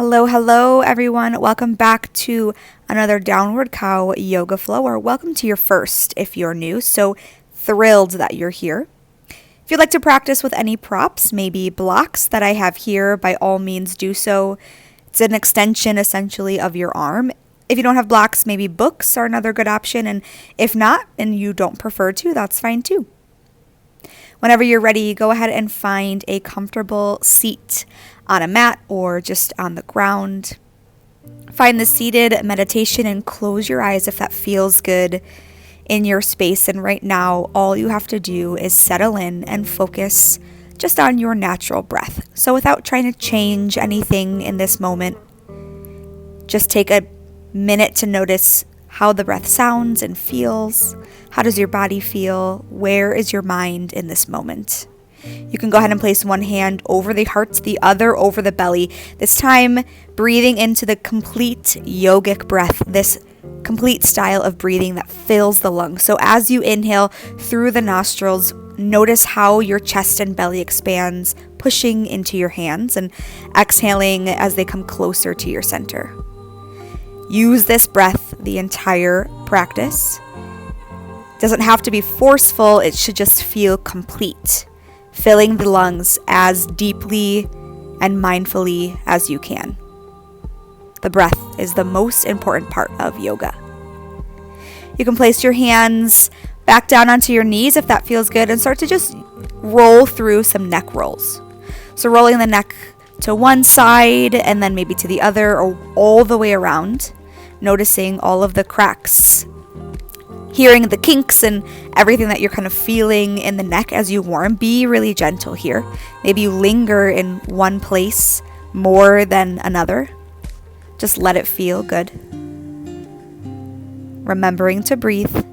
Hello, hello, everyone. Welcome back to another Downward Cow Yoga Flow, or welcome to your first if you're new. So thrilled that you're here. If you'd like to practice with any props, maybe blocks that I have here, by all means do so. It's an extension essentially of your arm. If you don't have blocks, maybe books are another good option. And if not, and you don't prefer to, that's fine too. Whenever you're ready, go ahead and find a comfortable seat on a mat or just on the ground. Find the seated meditation and close your eyes if that feels good in your space. And right now, all you have to do is settle in and focus just on your natural breath. So without trying to change anything in this moment, just take a minute to notice how the breath sounds and feels. How does your body feel? Where is your mind in this moment? You can go ahead and place one hand over the heart, the other over the belly. This time, breathing into the complete yogic breath, this complete style of breathing that fills the lungs. So as you inhale through the nostrils, notice how your chest and belly expands, pushing into your hands, and exhaling as they come closer to your center. Use this breath the entire practice. Doesn't have to be forceful, it should just feel complete, filling the lungs as deeply and mindfully as you can. The breath is the most important part of yoga. You can place your hands back down onto your knees if that feels good and start to just roll through some neck rolls. So rolling the neck to one side and then maybe to the other or all the way around, noticing all of the cracks, hearing the kinks and everything that you're kind of feeling in the neck as you warm. Be really gentle here. Maybe you linger in one place more than another. Just let it feel good. Remembering to breathe.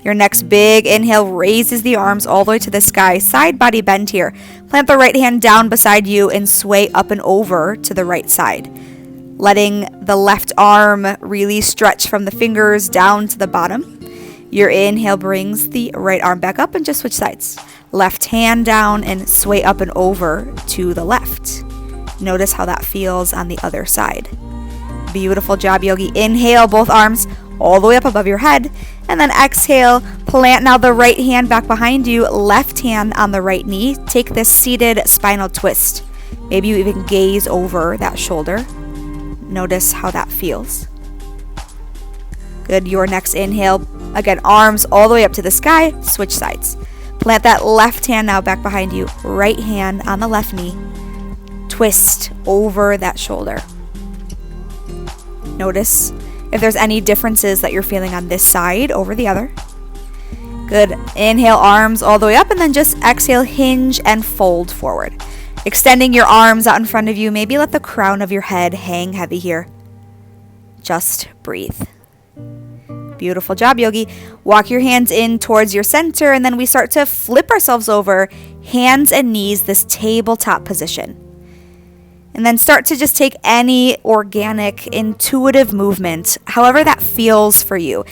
Your next big inhale raises the arms all the way to the sky. Side body bend here. Plant the right hand down beside you and sway up and over to the right side. Letting the left arm really stretch from the fingers down to the bottom. Your inhale brings the right arm back up and just switch sides. Left hand down and sway up and over to the left. Notice how that feels on the other side. Beautiful job, yogi. Inhale, both arms all the way up above your head. And then exhale, plant now the right hand back behind you, left hand on the right knee. Take this seated spinal twist. Maybe you even gaze over that shoulder. Notice how that feels. Good. Your next inhale, again, arms all the way up to the sky. Switch sides. Plant that left hand now back behind you. Right hand on the left knee. Twist over that shoulder. Notice if there's any differences that you're feeling on this side over the other. Good. Inhale, arms all the way up, and then just exhale, hinge and fold forward. Extending your arms out in front of you. Maybe let the crown of your head hang heavy here. Just breathe. Beautiful job, yogi. Walk your hands in towards your center, and then we start to flip ourselves over, hands and knees, this tabletop position. And then start to just take any organic, intuitive movement, however that feels for you.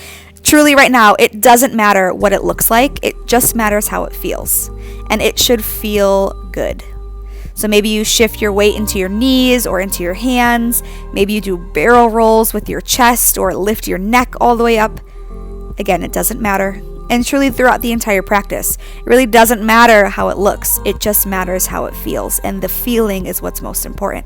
Truly right now, it doesn't matter what it looks like. It just matters how it feels. And it should feel good. So maybe you shift your weight into your knees or into your hands. Maybe you do barrel rolls with your chest or lift your neck all the way up. Again, it doesn't matter. And truly throughout the entire practice, it really doesn't matter how it looks. It just matters how it feels. And the feeling is what's most important.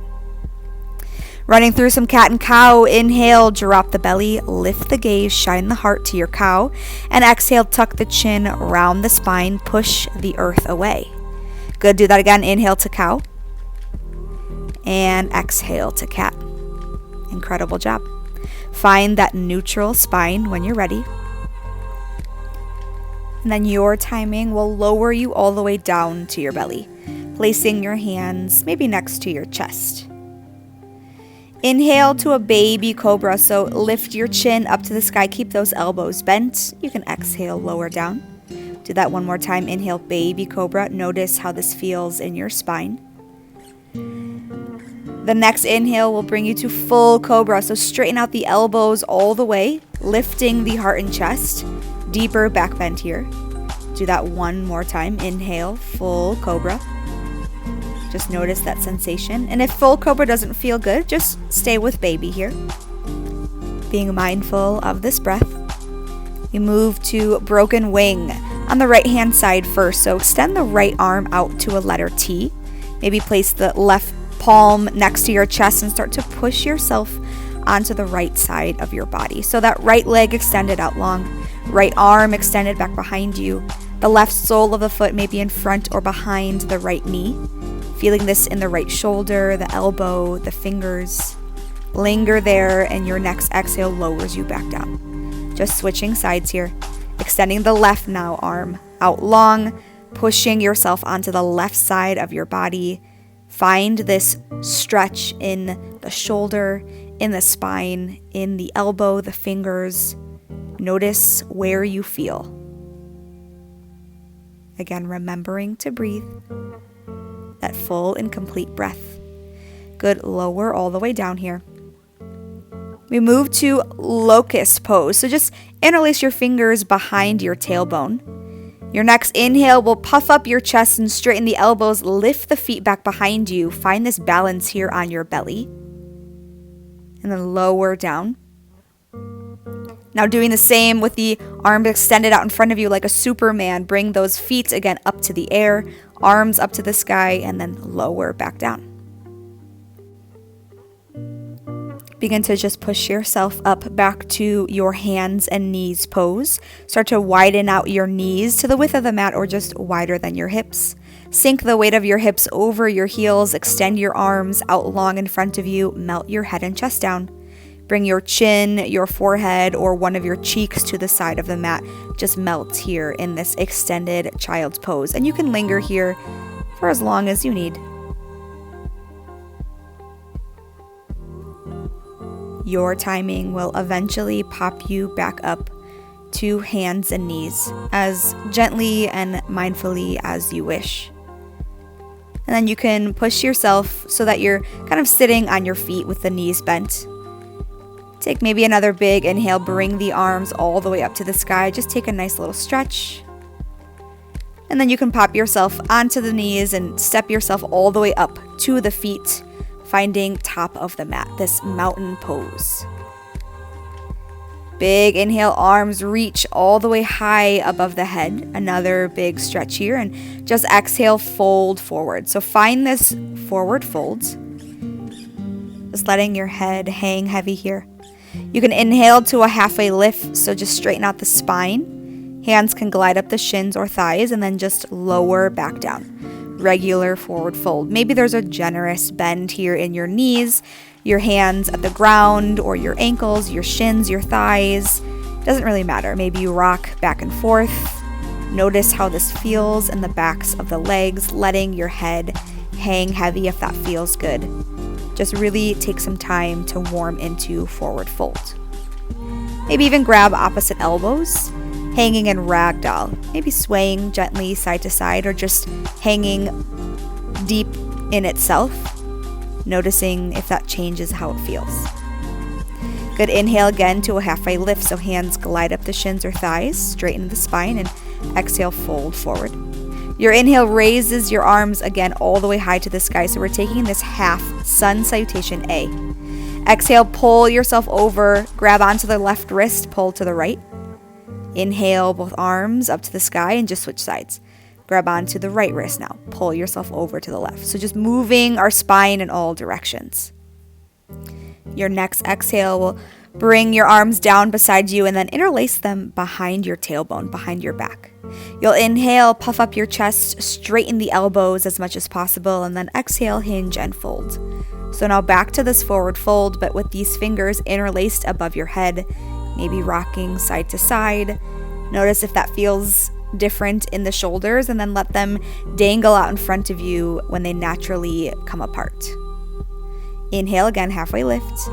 Running through some cat and cow. Inhale, drop the belly, lift the gaze, shine the heart to your cow. And exhale, tuck the chin, round the spine, push the earth away. Good. Do that again. Inhale to cow. And exhale to cat. Incredible job. Find that neutral spine when you're ready. And then your timing will lower you all the way down to your belly, placing your hands maybe next to your chest. Inhale to a baby cobra. So lift your chin up to the sky. Keep those elbows bent. You can exhale, lower down. Do that one more time. Inhale, baby cobra. Notice how this feels in your spine. The next inhale will bring you to full cobra. So straighten out the elbows all the way, lifting the heart and chest. Deeper back bend here. Do that one more time. Inhale, full cobra. Just notice that sensation. And if full cobra doesn't feel good, just stay with baby here. Being mindful of this breath. We move to broken wing on the right hand side first. So extend the right arm out to a letter T. Maybe place the left palm next to your chest and start to push yourself onto the right side of your body. So that right leg extended out long, right arm extended back behind you. The left sole of the foot may be in front or behind the right knee. Feeling this in the right shoulder, the elbow, the fingers. Linger there, and your next exhale lowers you back down. Just switching sides here. Extending the left now arm out long, pushing yourself onto the left side of your body. Find this stretch in the shoulder, in the spine, in the elbow, the fingers. Notice where you feel. Again, remembering to breathe. That full and complete breath. Good, lower all the way down here. We move to locust pose. So just interlace your fingers behind your tailbone. Your next inhale will puff up your chest and straighten the elbows. Lift the feet back behind you. Find this balance here on your belly. And then lower down. Now doing the same with the arms extended out in front of you like a Superman. Bring those feet again up to the air, arms up to the sky, and then lower back down. Begin to just push yourself up back to your hands and knees pose. Start to widen out your knees to the width of the mat or just wider than your hips. Sink the weight of your hips over your heels. Extend your arms out long in front of you. Melt your head and chest down. Bring your chin, your forehead, or one of your cheeks to the side of the mat. Just melt here in this extended child's pose. And you can linger here for as long as you need. Your timing will eventually pop you back up to hands and knees as gently and mindfully as you wish. And then you can push yourself so that you're kind of sitting on your feet with the knees bent. Take maybe another big inhale, bring the arms all the way up to the sky. Just take a nice little stretch. And then you can pop yourself onto the knees and step yourself all the way up to the feet, finding top of the mat, this mountain pose. Big inhale, arms reach all the way high above the head. Another big stretch here, and just exhale, fold forward. So find this forward fold. Just letting your head hang heavy here. You can inhale to a halfway lift, so just straighten out the spine. Hands can glide up the shins or thighs, and then just lower back down. Regular forward fold. Maybe there's a generous bend here in your knees, your hands at the ground, or your ankles, your shins, your thighs. Doesn't really matter. Maybe you rock back and forth. Notice how this feels in the backs of the legs, letting your head hang heavy if that feels good. Just really take some time to warm into forward fold. Maybe even grab opposite elbows, hanging in ragdoll, maybe swaying gently side to side or just hanging deep in itself, noticing if that changes how it feels. Good, inhale again to a halfway lift, so hands glide up the shins or thighs, straighten the spine, and exhale, fold forward. Your inhale raises your arms again all the way high to the sky, so we're taking this half sun salutation A. Exhale, pull yourself over, grab onto the left wrist, pull to the right. Inhale, both arms up to the sky and just switch sides. Grab onto the right wrist now. Pull yourself over to the left. So just moving our spine in all directions. Your next exhale will bring your arms down beside you and then interlace them behind your tailbone, behind your back. You'll inhale, puff up your chest, straighten the elbows as much as possible, and then exhale, hinge and fold. So now back to this forward fold, but with these fingers interlaced above your head, maybe rocking side to side. Notice if that feels different in the shoulders, and then let them dangle out in front of you when they naturally come apart. Inhale again, halfway lift.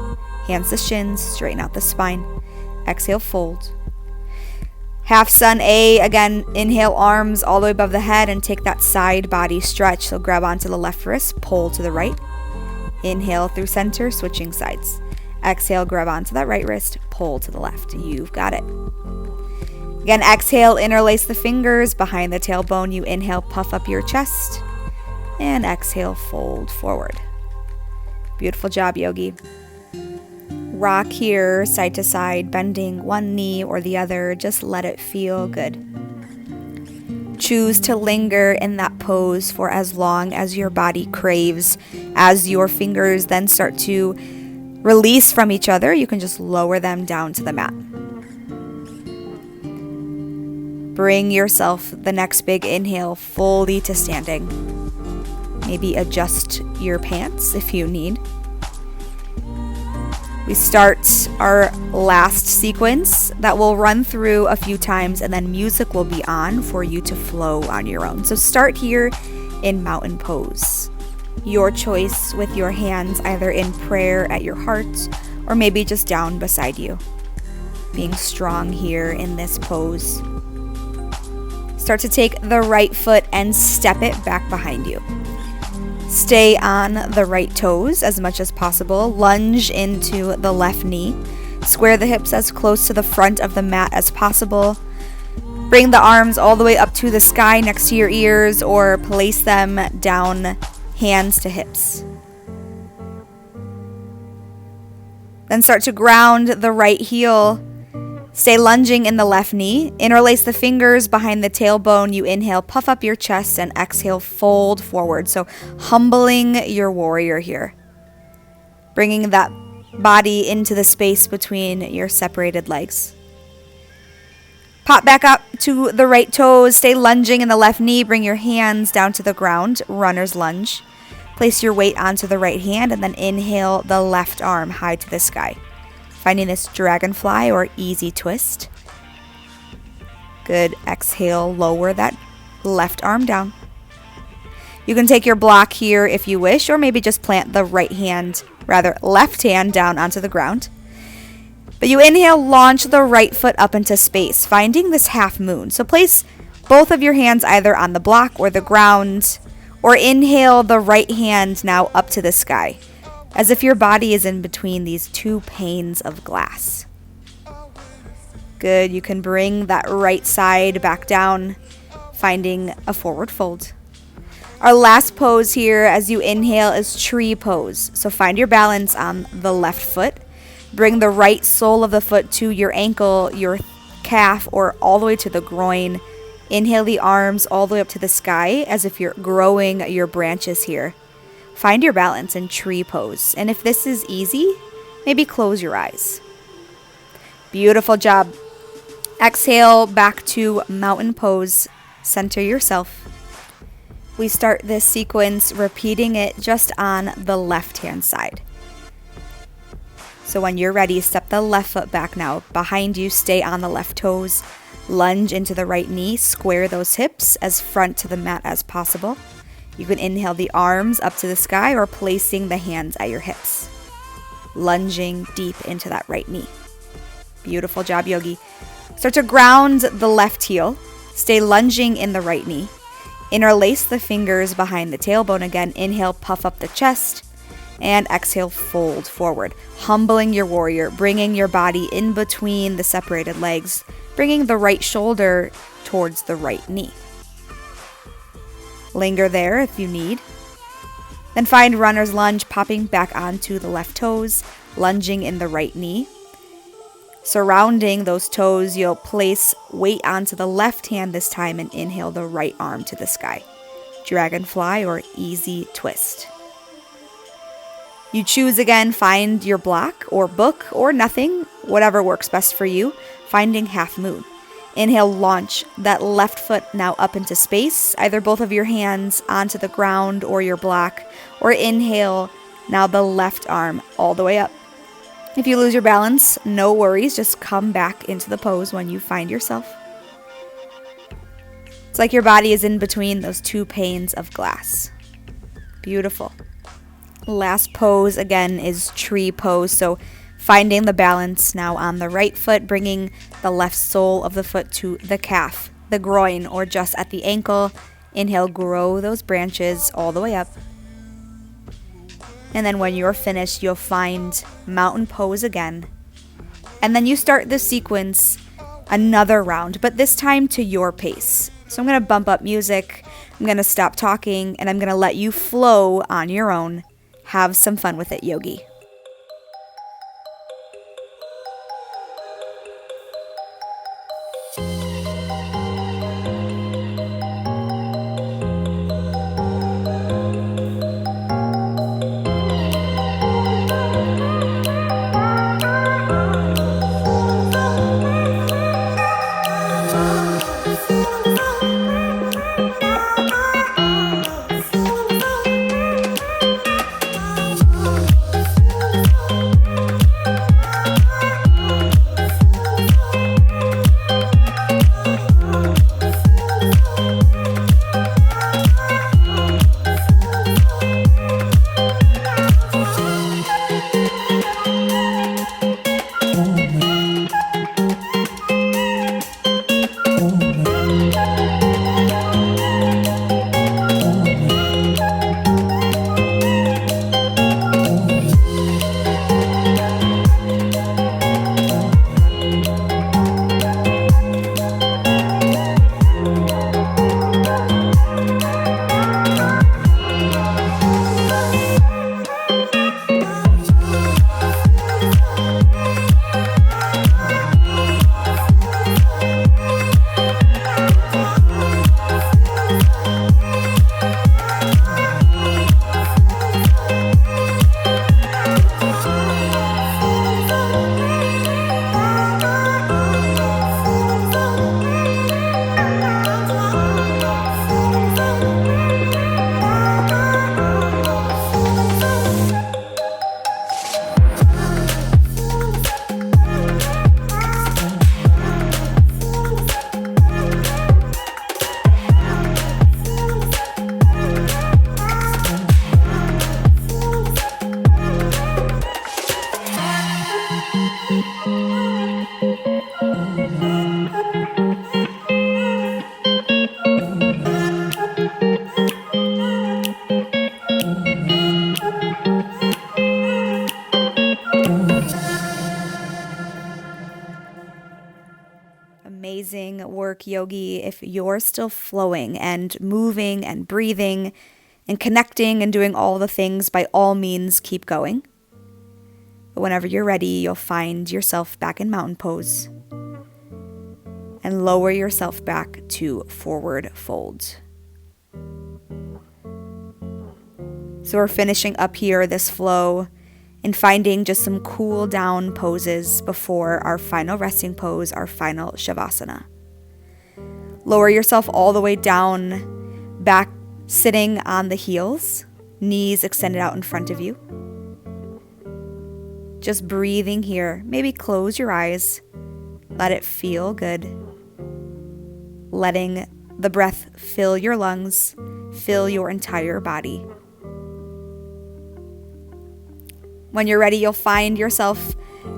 Hands to shins, straighten out the spine. Exhale, fold. Half sun A, again, inhale, arms all the way above the head and take that side body stretch. So grab onto the left wrist, pull to the right. Inhale through center, switching sides. Exhale, grab onto that right wrist, pull to the left. You've got it. Again, exhale, interlace the fingers behind the tailbone. You inhale, puff up your chest. And exhale, fold forward. Beautiful job, yogi. Rock here, side to side, bending one knee or the other. Just let it feel good. Choose to linger in that pose for as long as your body craves. As your fingers then start to release from each other, you can just lower them down to the mat. Bring yourself the next big inhale fully to standing. Maybe adjust your pants if you need. We start our last sequence that will run through a few times, and then music will be on for you to flow on your own. So start here in mountain pose. Your choice, with your hands either in prayer at your heart or maybe just down beside you. Being strong here in this pose. Start to take the right foot and step it back behind you. Stay on the right toes as much as possible. Lunge into the left knee. Square the hips as close to the front of the mat as possible. Bring the arms all the way up to the sky next to your ears, or place them down, hands to hips. Then start to ground the right heel. Stay lunging in the left knee. Interlace the fingers behind the tailbone. You inhale, puff up your chest, and exhale, fold forward. So humbling your warrior here. Bringing that body into the space between your separated legs. Pop back up to the right toes. Stay lunging in the left knee. Bring your hands down to the ground. Runner's lunge. Place your weight onto the right hand, and then inhale the left arm high to the sky. Finding this dragonfly or easy twist. Good. Exhale, lower that left arm down. You can take your block here if you wish, or maybe just plant the left hand down onto the ground. But you inhale, launch the right foot up into space, finding this half moon. So place both of your hands either on the block or the ground, or inhale the right hand now up to the sky, as if your body is in between these two panes of glass. Good. You can bring that right side back down, finding a forward fold. Our last pose here as you inhale is tree pose. So find your balance on the left foot. Bring the right sole of the foot to your ankle, your calf, or all the way to the groin. Inhale the arms all the way up to the sky as if you're growing your branches here. Find your balance in tree pose. And if this is easy, maybe close your eyes. Beautiful job. Exhale back to mountain pose. Center yourself. We start this sequence repeating it just on the left-hand side. So when you're ready, step the left foot back now. Behind you, stay on the left toes. Lunge into the right knee. Square those hips as front to the mat as possible. You can inhale the arms up to the sky or placing the hands at your hips. Lunging deep into that right knee. Beautiful job, yogi. Start to ground the left heel. Stay lunging in the right knee. Interlace the fingers behind the tailbone again. Inhale, puff up the chest. And exhale, fold forward. Humbling your warrior, bringing your body in between the separated legs. Bringing the right shoulder towards the right knee. Linger there if you need. Then find runner's lunge, popping back onto the left toes, lunging in the right knee. Surrounding those toes, you'll place weight onto the left hand this time and inhale the right arm to the sky. Dragonfly or easy twist. You choose again, find your block or book or nothing, whatever works best for you. Finding half moon. Inhale, launch that left foot now up into space, either both of your hands onto the ground or your block, or inhale, now the left arm all the way up. If you lose your balance, no worries, just come back into the pose when you find yourself. It's like your body is in between those two panes of glass. Beautiful. Last pose again is tree pose, so finding the balance now on the right foot, bringing the left sole of the foot to the calf, the groin, or just at the ankle. Inhale, grow those branches all the way up. And then when you're finished, you'll find mountain pose again. And then you start the sequence another round, but this time to your pace. So I'm going to bump up music. I'm going to stop talking and I'm going to let you flow on your own. Have some fun with it, yogi. Amazing work, yogi. If you're still flowing and moving and breathing and connecting and doing all the things, by all means, keep going. But whenever you're ready, you'll find yourself back in mountain pose and lower yourself back to forward fold. So we're finishing up here this flow and finding just some cool down poses before our final resting pose, our final Shavasana. Lower yourself all the way down, back sitting on the heels, knees extended out in front of you. Just breathing here. Maybe close your eyes. Let it feel good. Letting the breath fill your lungs, fill your entire body. When you're ready, you'll find yourself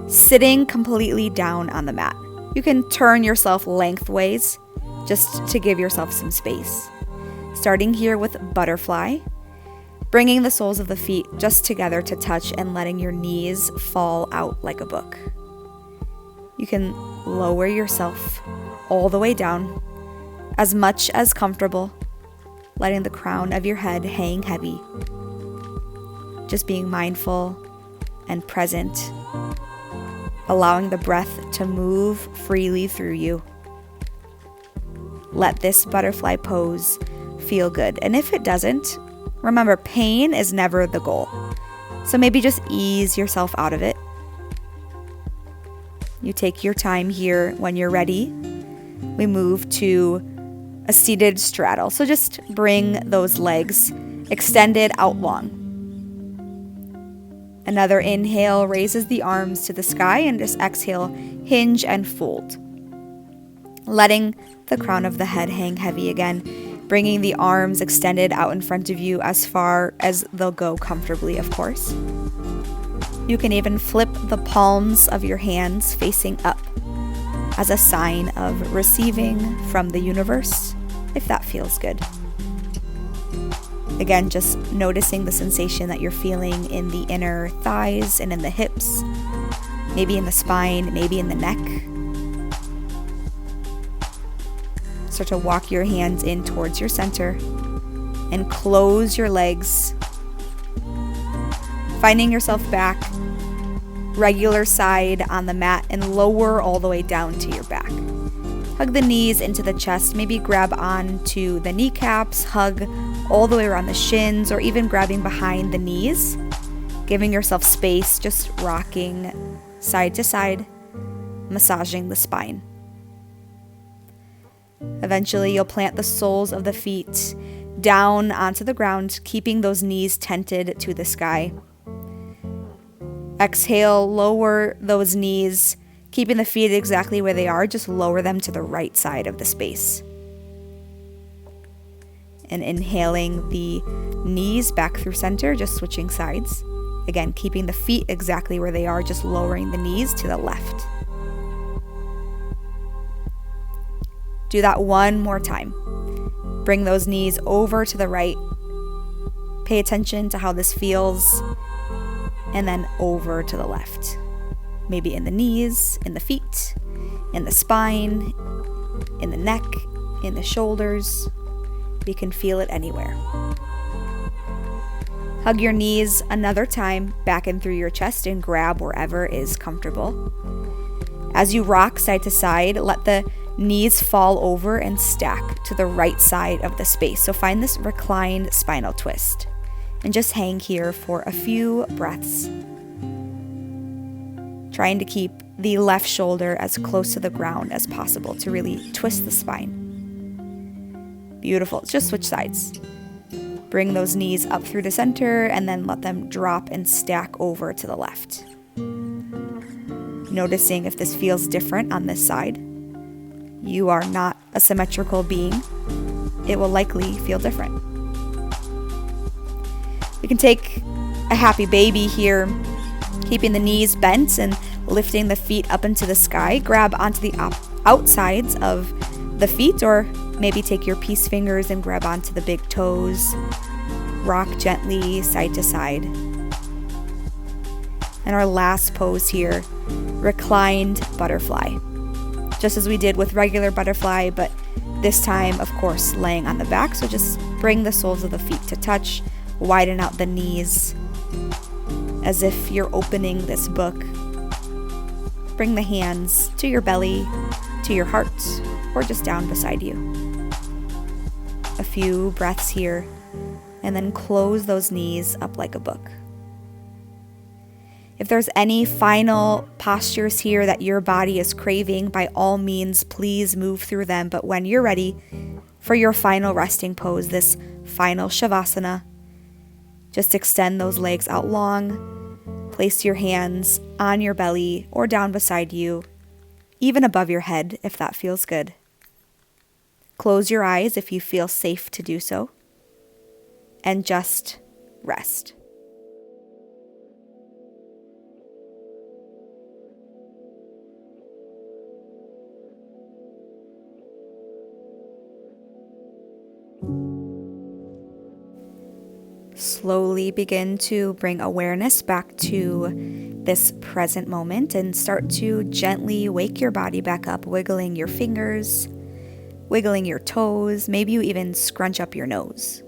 sitting completely down on the mat. You can turn yourself lengthways just to give yourself some space. Starting here with butterfly, bringing the soles of the feet just together to touch and letting your knees fall out like a book. You can lower yourself all the way down, as much as comfortable, letting the crown of your head hang heavy. Just being mindful and present, allowing the breath to move freely through you. Let this butterfly pose feel good. And if it doesn't, remember, pain is never the goal. So maybe just ease yourself out of it. You take your time here. When you're ready, we move to a seated straddle. So just bring those legs extended out long. Another inhale raises the arms to the sky, and just exhale, hinge and fold. Letting the crown of the head hang heavy again, bringing the arms extended out in front of you as far as they'll go comfortably, of course. You can even flip the palms of your hands facing up as a sign of receiving from the universe, if that feels good. Again, just noticing the sensation that you're feeling in the inner thighs and in the hips, maybe in the spine, maybe in the neck. Start to walk your hands in towards your center. and close your legs, finding yourself back regular side on the mat and lower all the way down to your back. Hug the knees into the chest, maybe grab onto the kneecaps, hug all the way around the shins, or even grabbing behind the knees, giving yourself space, just rocking side to side, massaging the spine. Eventually, you'll plant the soles of the feet down onto the ground, keeping those knees tented to the sky. Exhale, lower those knees, keeping the feet exactly where they are, just lower them to the right side of the space. And inhaling the knees back through center, just switching sides. Again, keeping the feet exactly where they are, just lowering the knees to the left. Do that one more time. Bring those knees over to the right. Pay attention to how this feels. And then over to the left. Maybe in the knees, in the feet, in the spine, in the neck, in the shoulders. You can feel it anywhere. Hug your knees another time back in through your chest and grab wherever is comfortable. As you rock side to side, let the knees fall over and stack to the right side of the space. So find this reclined spinal twist and just hang here for a few breaths. Trying to keep the left shoulder as close to the ground as possible to really twist the spine. Beautiful. Just switch sides. Bring those knees up through the center and then let them drop and stack over to the left. Noticing if this feels different on this side. You are not a symmetrical being. It will likely feel different. We can take a happy baby here, keeping the knees bent and lifting the feet up into the sky. Grab onto the outsides of the feet, or maybe take your peace fingers and grab onto the big toes. Rock gently side to side. And our last pose here, reclined butterfly. Just as we did with regular butterfly, but this time, of course, laying on the back. So just bring the soles of the feet to touch, widen out the knees as if you're opening this book. Bring the hands to your belly, to your heart, or just down beside you. A few breaths here, and then close those knees up like a book. If there's any final postures here that your body is craving, by all means, please move through them. But when you're ready for your final resting pose, this final Shavasana, just extend those legs out long. Place your hands on your belly or down beside you, even above your head if that feels good. Close your eyes if you feel safe to do so, and just rest. Slowly begin to bring awareness back to this present moment and start to gently wake your body back up, wiggling your fingers, wiggling your toes, maybe you even scrunch up your nose.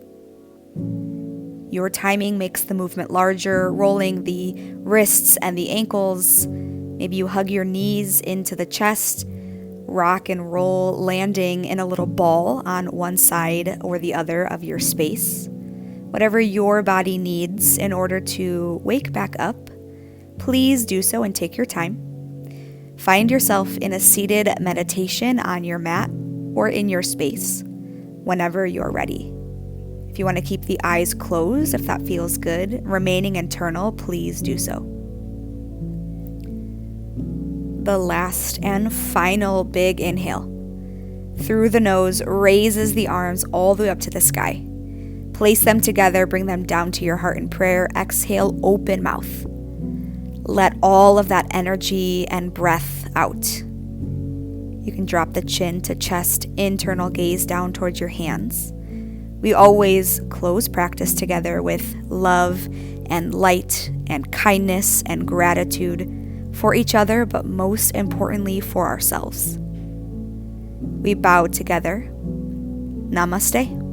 Your timing makes the movement larger, rolling the wrists and the ankles. Maybe you hug your knees into the chest, rock and roll, landing in a little ball on one side or the other of your space. Whatever your body needs in order to wake back up, please do so and take your time. Find yourself in a seated meditation on your mat or in your space whenever you're ready. If you want to keep the eyes closed, if that feels good, remaining internal, please do so. The last and final big inhale. Through the nose, raises the arms all the way up to the sky. Place them together, bring them down to your heart in prayer. Exhale, open mouth. Let all of that energy and breath out. You can drop the chin to chest, internal gaze down towards your hands. We always close practice together with love and light and kindness and gratitude for each other, but most importantly for ourselves. We bow together. Namaste.